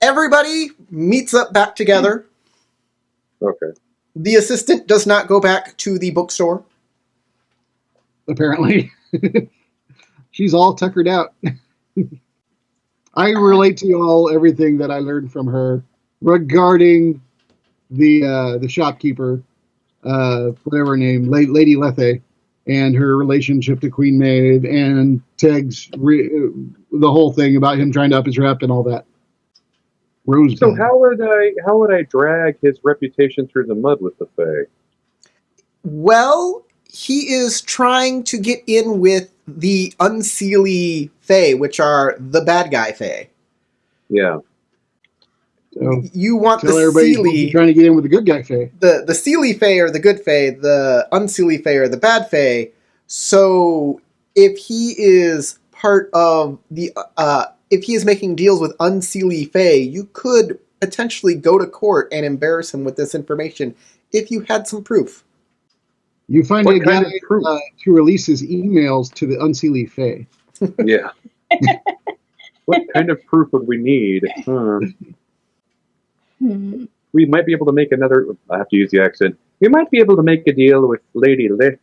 Everybody meets up back together. Okay. The assistant does not go back to the bookstore. Apparently. She's all tuckered out. I relate to you all everything that I learned from her regarding the shopkeeper, whatever her name, Lady Lethe, and her relationship to Queen Maeve, and Teg's the whole thing about him trying to up his rep and all that. Rosebud. So how would I drag his reputation through the mud with the Fae? Well, he is trying to get in with the Unseelie Fae, which are the bad guy Fae. Yeah. So You want tell the everybody Seelie, trying to get in with the good guy Fae. the Seelie Fae are the good Fae, the Unseelie Fae are the bad Fae. So if he is part of the, if he is making deals with Unseelie Fae, you could potentially go to court and embarrass him with this information if you had some proof. You find What a kind guy of proof? who releases emails to the Unseelie Fae. Yeah. What kind of proof would we need? We might be able to make another. I have to use the accent. We might be able to make a deal with Lady Lethe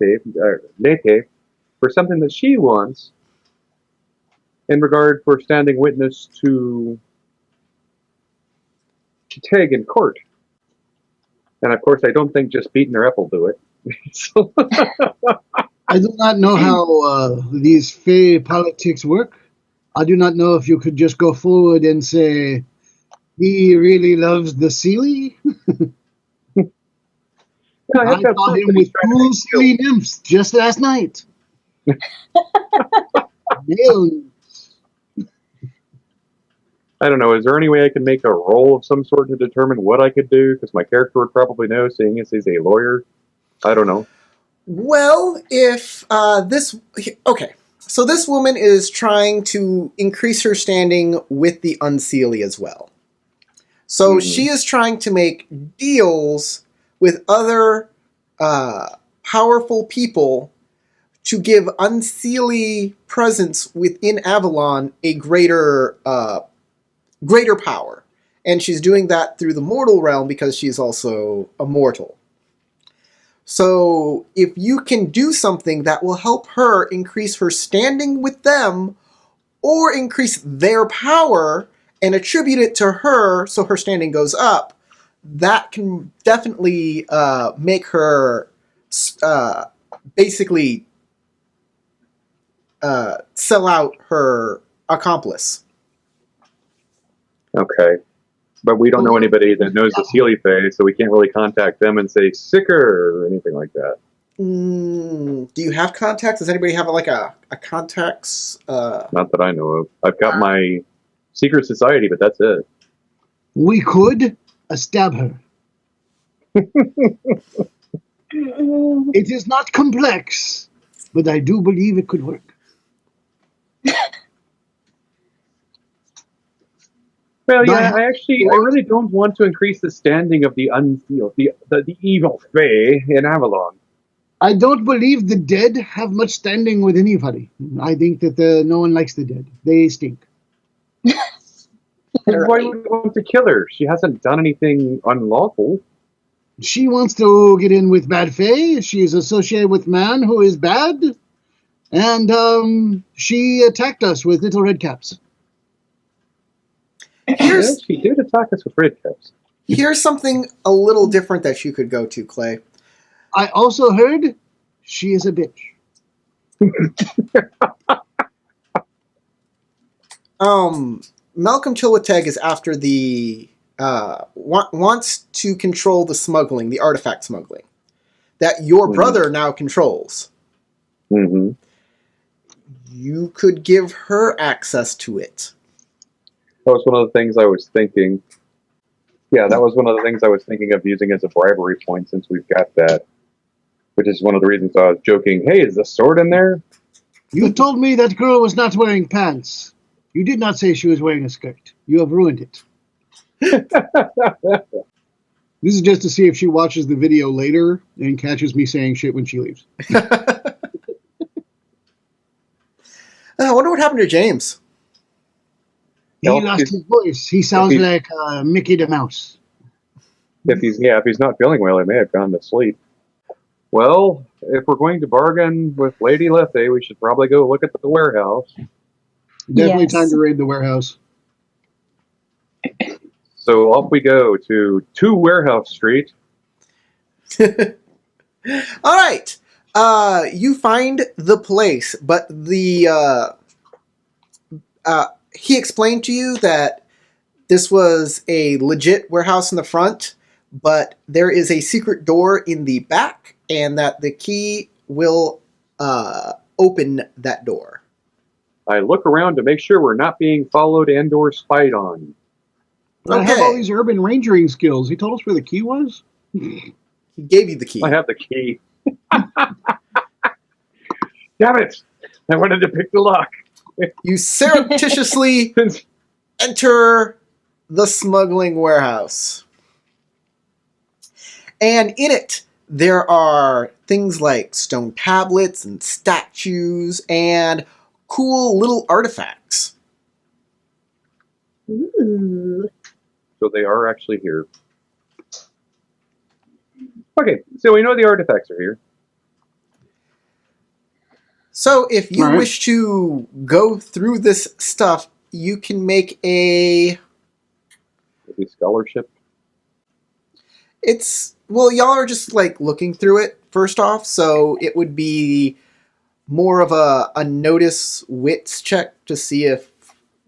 for something that she wants in regard for standing witness to Teg in court. And of course, I don't think just beating her up will do it. So, I do not know how these Fae politics work. I do not know if you could just go forward and say, he really loves the Seelie. I saw him with cool Seelie nymphs just last night. I don't know. Is there any way I can make a roll of some sort to determine what I could do? Because my character would probably know, seeing as he's a lawyer. I don't know. Well, if okay, so this woman is trying to increase her standing with the Unseelie as well. So she is trying to make deals with other powerful people to give Unseelie presence within Avalon a greater power. And she's doing that through the mortal realm because she's also a mortal. So if you can do something that will help her increase her standing with them or increase their power and attribute it to her so her standing goes up, that can definitely make her basically sell out her accomplice. Okay. But we don't know anybody that knows the Seelie Fae, so we can't really contact them and say sicker or anything like that. Do you have contacts? Does anybody have like a contacts? Not that I know of. I've got my secret society, but that's it. We could stab her. It is not complex, but I do believe it could work. Well, yeah, I really don't want to increase the standing of the unsealed, the evil Fae in Avalon. I don't believe the dead have much standing with anybody. I think that no one likes the dead. They stink. Why would we want to kill her? She hasn't done anything unlawful. She wants to get in with bad Fae. She is associated with man who is bad. And she attacked us with little red caps. Yes, she did attack us with red caps. Here's something a little different that you could go to, Clay. I also heard she is a bitch. Malcolm Chilwateg is after the wants to control the smuggling, the artifact smuggling, that your brother now controls. Mm-hmm. You could give her access to it. That was one of the things I was thinking. Yeah, that was one of the things I was thinking of using as a bribery point since we've got that. Which is one of the reasons I was joking, hey, is the sword in there? You told me that girl was not wearing pants. You did not say she was wearing a skirt. You have ruined it. This is just to see if she watches the video later and catches me saying shit when she leaves. I wonder what happened to James. He lost his voice. He sounds like Mickey the Mouse. If he's not feeling well, he may have gone to sleep. Well, if we're going to bargain with Lady Lethe, we should probably go look at the warehouse. Definitely Yes. time to raid the warehouse. So off we go to 2 Warehouse Street. All right. You find the place, but he explained to you that this was a legit warehouse in the front, but there is a secret door in the back, and that the key will open that door. I look around to make sure we're not being followed and/or spied on. I have all Okay. these urban rangering skills. He told us where the key was? He gave you the key. I have the key. Damn it! I wanted to pick the lock. You surreptitiously enter the smuggling warehouse. And in it, there are things like stone tablets and statues and cool little artifacts. Ooh. So they are actually here. Okay, so we know the artifacts are here. So if you All right. wish to go through this stuff, you can make a... Maybe scholarship. Well, y'all are just like looking through it first off, so it would be more of a notice wits check to see if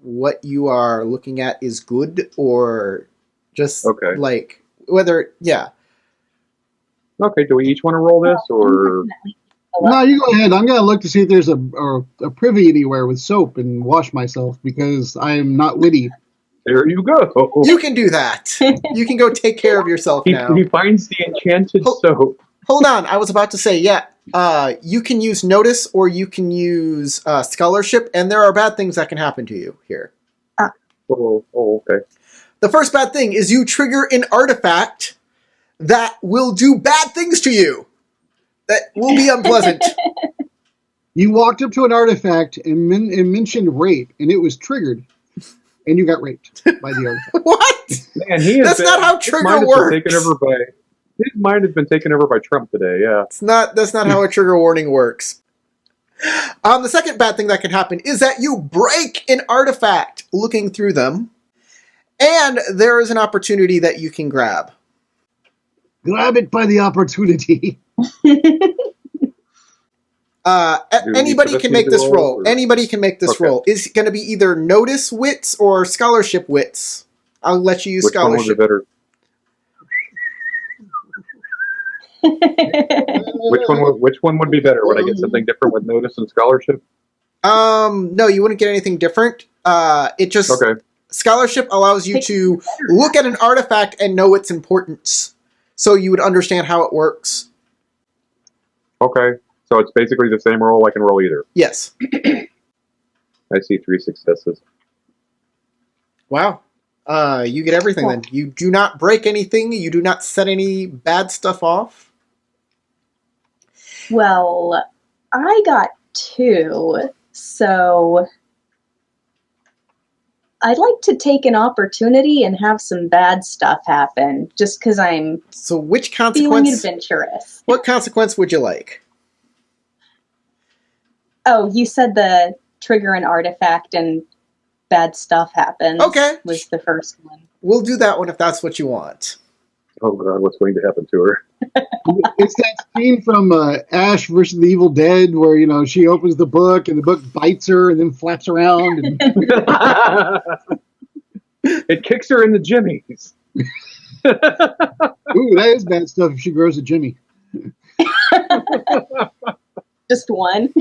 what you are looking at is good or just Okay. like whether, yeah. Okay, do we each want to roll this, or No, you go ahead. I'm going to look to see if there's a privy anywhere with soap and wash myself because I am not witty. there you go. You can do that. You can go take care of yourself now. He finds the enchanted Oh. soap. Hold on, I was about to say, yeah. You can use notice or you can use scholarship, and there are bad things that can happen to you here. Oh, okay. The first bad thing is you trigger an artifact that will do bad things to you. That will be unpleasant. You walked up to an artifact and mentioned rape, and it was triggered, and you got raped by the artifact. What? Man, he has That's not how trigger his mind has been taken works. over by. His mind has been taken over by Trump today. Yeah. That's not how a trigger warning works. The second bad thing that can happen is that you break an artifact looking through them, and there is an opportunity that you can grab. Grab it by the opportunity. Anybody each of us can need make to this roll, roll. or- Anybody can make this Okay. roll. It's going to be either notice wits or scholarship wits. I'll let you use Which one would be scholarship. better? Which one would be better? Would I get something different with notice and scholarship? No, you wouldn't get anything different. It just Okay. scholarship allows you to look at an artifact and know its importance, so you would understand how it works. Okay. So it's basically the same roll. I can roll either. Yes. I see 3 successes. Wow. You get everything then. You do not break anything. You do not set any bad stuff off. Well, I got 2, so I'd like to take an opportunity and have some bad stuff happen, just because I'm So which feeling consequence? adventurous. What consequence would you like? Oh, you said the trigger an artifact and bad stuff happens. Okay. Was the first one. We'll do that one if that's what you want. Oh God, what's going to happen to her? It's that scene from Ash versus the Evil Dead where, she opens the book and the book bites her and then flaps around. And It kicks her in the jimmies. ooh, that is bad stuff if she grows a Jimmy. Just one.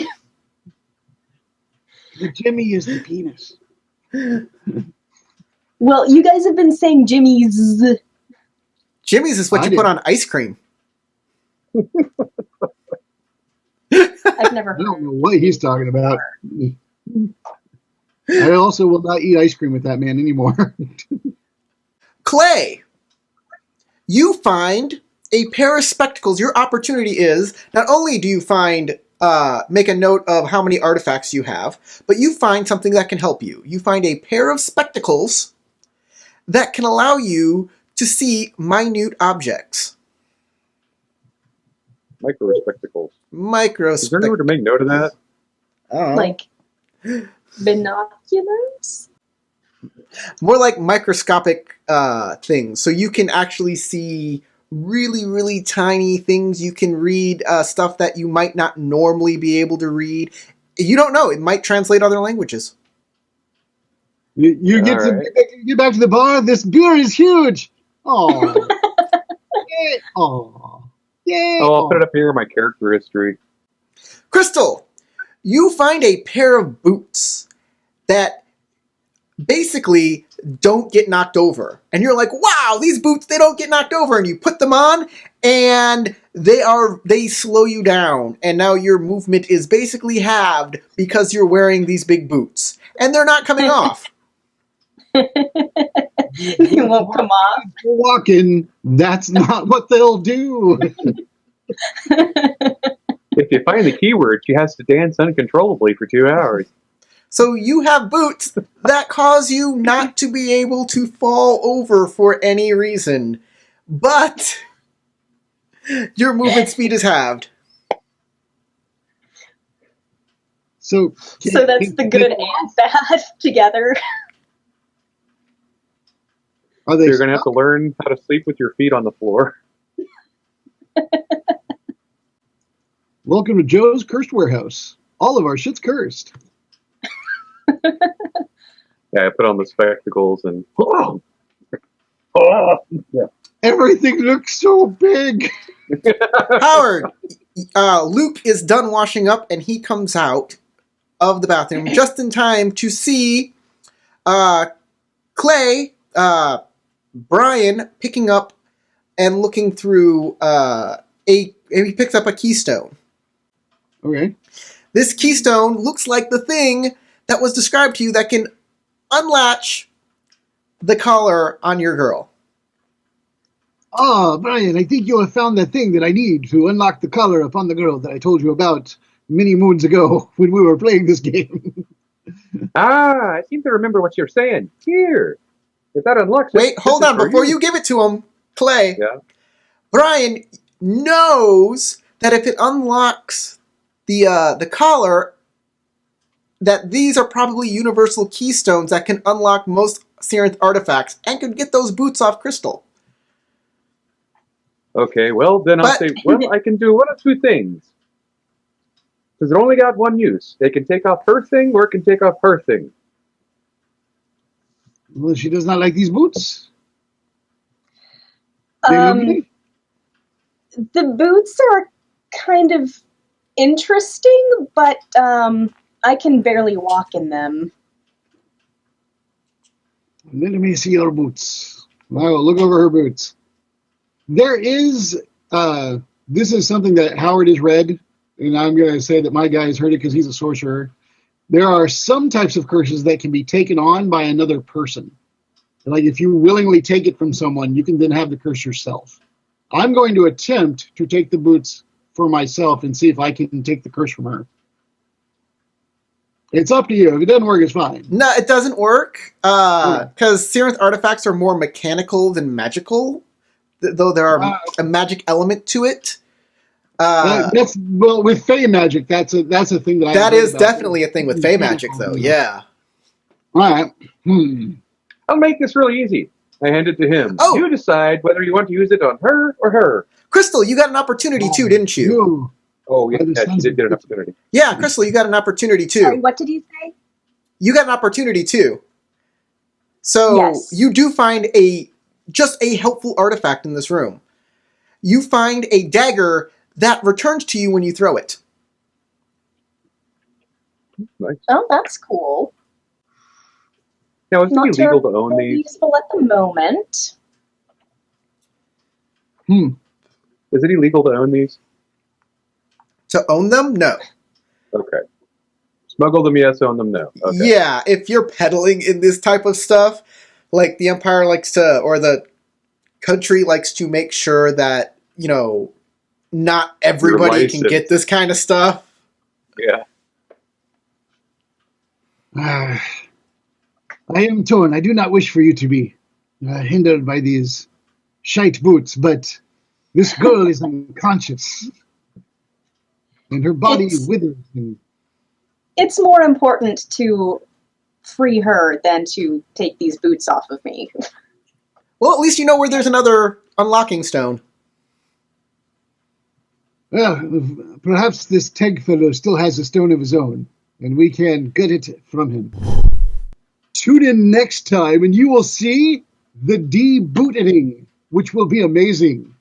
The Jimmy is the penis. Well, you guys have been saying Jimmy's. Jimmy's is what I you did. put on ice cream. I've never I don't heard. know what he's talking about. I also will not eat ice cream with that man anymore. Clay, you find a pair of spectacles. Your opportunity is not only do you find make a note of how many artifacts you have, but you find something that can help you. You find a pair of spectacles that can allow you to see minute objects. Micro spectacles. Micro Is there anywhere to make note of that? I don't know. Like binoculars? More like microscopic things. So you can actually see really, really tiny things. You can read stuff that you might not normally be able to read. You don't know. It might translate other languages. You get All to right. get back to the bar. This beer is huge. Oh, yay! Oh, yay! Oh, I'll put it up here in my character history. Crystal, you find a pair of boots that basically don't get knocked over. And you're like, wow, these boots, they don't get knocked over. And you put them on and they slow you down. And now your movement is basically halved because you're wearing these big boots. And they're not coming off. They won't come off. You're walking. That's not what they'll do. If you find the keyword, she has to dance uncontrollably for 2 hours. So you have boots that cause you not to be able to fall over for any reason. But your movement speed is halved. So That's the good and bad together. Are So they? you're going to have to learn how to sleep with your feet on the floor. Welcome to Joe's Cursed Warehouse. All of our shit's cursed. Yeah, I put on the spectacles and... Everything looks so big. Howard, Luke is done washing up and he comes out of the bathroom just in time to see Clay, Brian picking up and looking through he picks up a keystone. Okay. This keystone looks like the thing that was described to you that can unlatch the collar on your girl. Ah, Brian, I think you have found the thing that I need to unlock the collar upon the girl that I told you about many moons ago when we were playing this game. I seem to remember what you're saying. Here. If that unlocks it... Wait, hold this is on. for Before you give it to him, Clay, Yeah. Brian knows that if it unlocks the collar, that these are probably universal keystones that can unlock most Serenth artifacts and could get those boots off Crystal. Okay, well, then I'll But- say, well, I can do one of two things. Because it only got one use. They can take off her thing, or it can take off her thing. Well, she does not like these boots. They look nice. The boots are kind of interesting, but I can barely walk in them. Let me see your boots. I will look over her boots. There is, this is something that Howard has read, and I'm going to say that my guy has heard it because he's a sorcerer. There are some types of curses that can be taken on by another person. Like if you willingly take it from someone, you can then have the curse yourself. I'm going to attempt to take the boots for myself and see if I can take the curse from her. It's up to you. If it doesn't work, it's fine. No, it doesn't work because Serenth artifacts are more mechanical than magical, though there are a magic element to it. That's well with Fey magic. That's a thing that I. That is definitely a thing with Fey magic, though. Yeah. All right. I'll make this really easy. I hand it to him. Oh. You decide whether you want to use it on her or her. Crystal, you got an opportunity too, didn't you? You. Oh, yeah, By the she sons did of get an bitches. opportunity. Yeah, Crystal, you got an opportunity Sorry, too. what did you say? You got an opportunity too. So Yes. you do find just a helpful artifact in this room. You find a dagger that returns to you when you throw it. Nice. Oh, that's cool. Now, is it Not illegal to own Very these? useful at the moment. Is it illegal to own these? To own them? No. Okay. Smuggle them, yes. Own them, no. Okay. Yeah, if you're peddling in this type of stuff, like the Empire likes to, or the country likes to make sure that, not everybody can licensed. get this kind of stuff. Yeah. I am torn. I do not wish for you to be hindered by these shite boots, but this girl is unconscious, and her body It's- withers. And It's more important to free her than to take these boots off of me. Well, at least you know where there's another unlocking stone. well, perhaps this Teg fellow still has a stone of his own, and we can get it from him. Tune in next time, and you will see the debooting, which will be amazing.